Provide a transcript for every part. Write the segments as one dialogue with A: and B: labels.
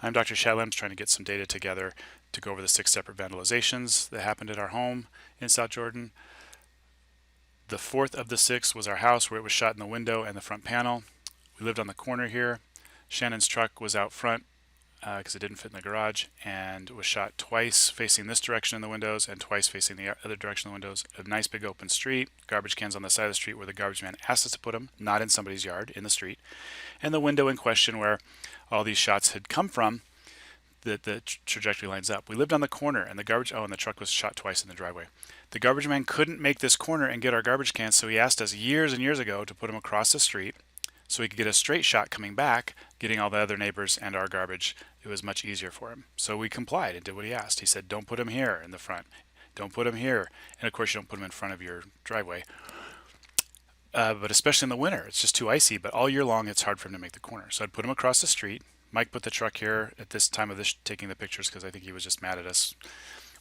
A: I'm Dr. Shetlin. I'm trying to get some data together to go over the 6 separate vandalizations that happened at our home in South Jordan. The fourth of the 6 was our house, where it was shot in the window and the front panel. We lived on the corner here. Shannon's truck was out front because it didn't fit in the garage, and was shot twice facing this direction in the windows and twice facing the other direction in the windows. A nice big open street, garbage cans on the side of the street where the garbage man asked us to put them, not in somebody's yard, in the street. And the window in question where all these shots had come from, the trajectory lines up. We lived on the corner, and the truck was shot twice in the driveway. The garbage man couldn't make this corner and get our garbage cans, so he asked us years and years ago to put them across the street so he could get a straight shot coming back, getting all the other neighbors and our garbage. It was much easier for him. So we complied and did what he asked. He said, don't put them here in the front. Don't put them here. And of course, you don't put them in front of your driveway. But especially in the winter, it's just too icy. But all year long, it's hard for him to make the corner. So I'd put him across the street. Mike put the truck here at this time of this taking the pictures because I think he was just mad at us.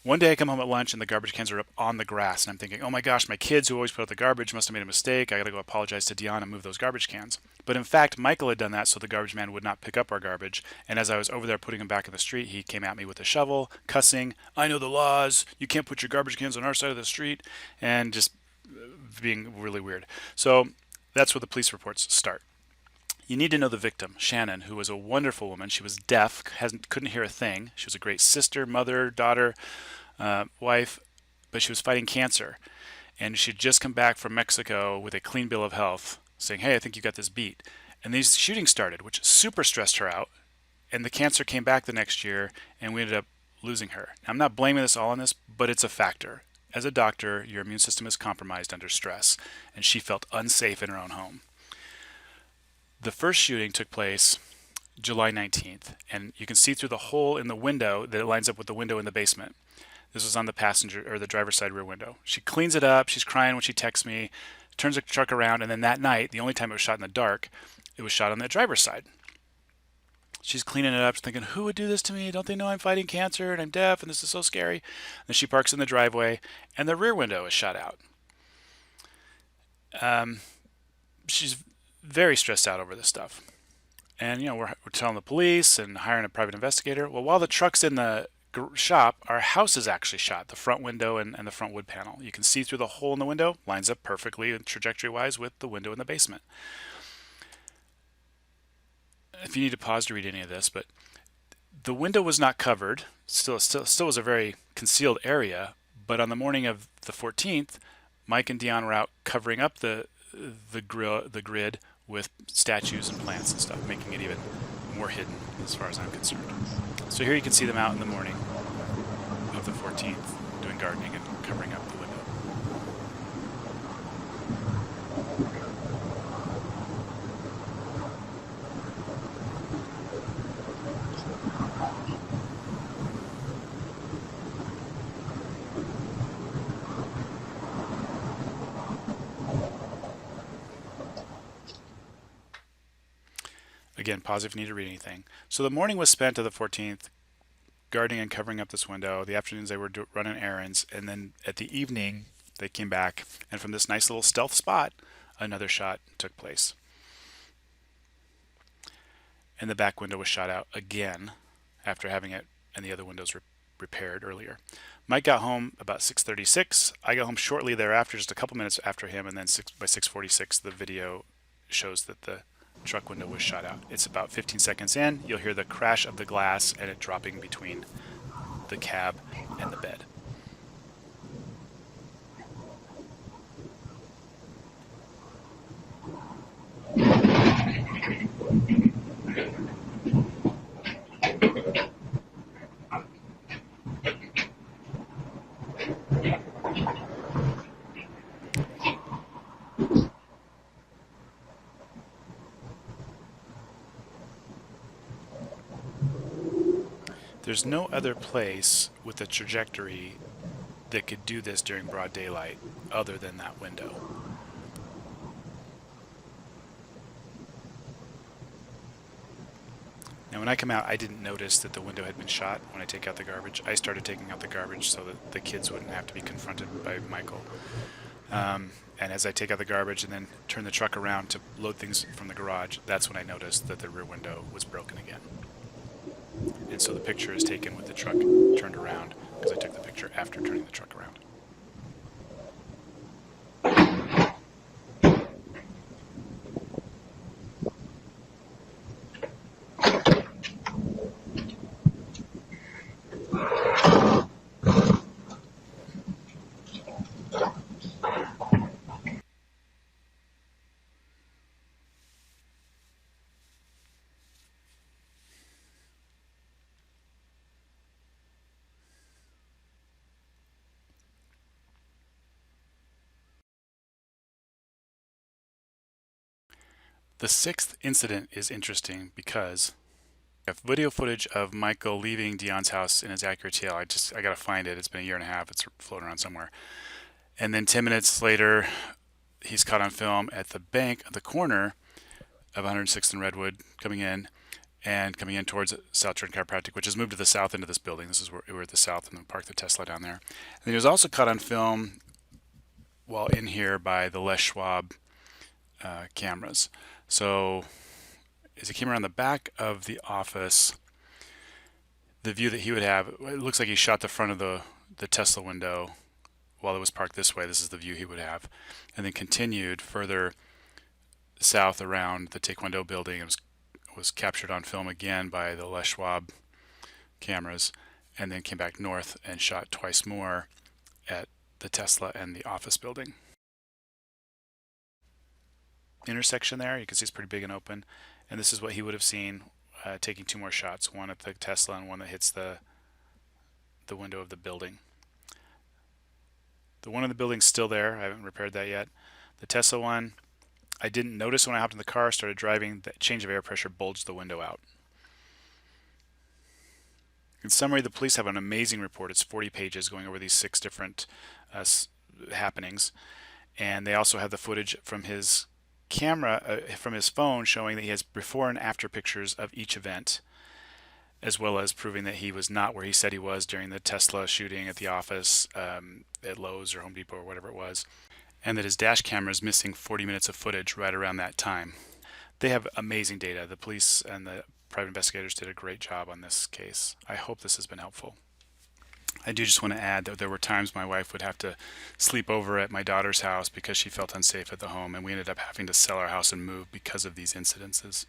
A: One day I come home at lunch and the garbage cans are up on the grass, and I'm thinking, oh my gosh, my kids who always put out the garbage must have made a mistake. I got to go apologize to Dion and move those garbage cans. But in fact, Michael had done that so the garbage man would not pick up our garbage. And as I was over there putting them back in the street, he came at me with a shovel, cussing, I know the laws, you can't put your garbage cans on our side of the street, and just being really weird. So that's where the police reports start. You need to know the victim, Shannon, who was a wonderful woman. She was deaf, couldn't hear a thing. She was a great sister, mother, daughter, wife, but she was fighting cancer. And she'd just come back from Mexico with a clean bill of health, saying, hey, I think you got this beat. And these shootings started, which super stressed her out. And the cancer came back the next year, and we ended up losing her. Now, I'm not blaming this all on this, but it's a factor. As a doctor, your immune system is compromised under stress, and she felt unsafe in her own home. The first shooting took place July 19th, and you can see through the hole in the window that it lines up with the window in the basement. This was on the passenger or the driver's side rear window. She cleans it up. She's crying when she texts me, turns the truck around, and then that night, the only time it was shot in the dark, it was shot on the driver's side. She's cleaning it up, thinking, who would do this to me? Don't they know I'm fighting cancer and I'm deaf and this is so scary? Then she parks in the driveway, and the rear window is shot out. She's very stressed out over this stuff. And, we're telling the police and hiring a private investigator. Well, while the truck's in the shop, our house is actually shot, the front window and the front wood panel. You can see through the hole in the window, lines up perfectly trajectory-wise with the window in the basement. If you need to pause to read any of this, but the window was not covered. Still was a very concealed area. But on the morning of the 14th, Mike and Dion were out covering up the grid with statues and plants and stuff, making it even more hidden as far as I'm concerned. So here you can see them out in the morning of the 14th doing gardening and covering up the window. Again, pause if you need to read anything. So the morning was spent of the 14th gardening and covering up this window. The afternoons they were running errands, and then at the evening they came back, and from this nice little stealth spot, another shot took place. And the back window was shot out again after having it and the other windows repaired earlier. Mike got home about 6:36. I got home shortly thereafter, just a couple minutes after him, and then by 6:46 the video shows that the truck window was shot out. It's about 15 seconds in. You'll hear the crash of the glass and it dropping between the cab and the bed. There's no other place with a trajectory that could do this during broad daylight other than that window. Now when I come out, I didn't notice that the window had been shot when I take out the garbage. I started taking out the garbage so that the kids wouldn't have to be confronted by Michael. And as I take out the garbage and then turn the truck around to load things from the garage, that's when I noticed that the rear window was broken again. so the picture is taken with the truck turned around, because I took the picture after turning the truck around. The sixth incident is interesting because I have video footage of Michael leaving Dion's house in his Acura TL. I gotta find it. It's been a year and a half. It's floating around somewhere. And then 10 minutes later, he's caught on film at the bank of the corner of 106th and Redwood coming in towards South Jordan Chiropractic, which has moved to the south into this building. This is where we're at the south, and then parked the Tesla down there. And he was also caught on film while in here by the Les Schwab cameras. So as he came around the back of the office, the view that he would have, it looks like he shot the front of the Tesla window while it was parked this way. This is the view he would have, and then continued further south around the Taekwondo building. It was captured on film again by the Les Schwab cameras, and then came back north and shot twice more at the Tesla and the office building. Intersection there, you can see it's pretty big and open, and this is what he would have seen taking two more shots, one at the Tesla and one that hits the window of the building. The one in the building's still there. I haven't repaired that yet. The Tesla one, I didn't notice when I hopped in the car, started driving, that change of air pressure bulged the window out. In summary, the police have an amazing report. It's 40 pages going over these 6 different happenings, and they also have the footage from his camera, from his phone, showing that he has before and after pictures of each event, as well as proving that he was not where he said he was during the Tesla shooting at the office, at Lowe's or Home Depot or whatever it was, and that his dash camera is missing 40 minutes of footage right around that time. They have amazing data. The police and the private investigators did a great job on this case. I hope this has been helpful. I do just want to add that there were times my wife would have to sleep over at my daughter's house because she felt unsafe at the home, and we ended up having to sell our house and move because of these incidences.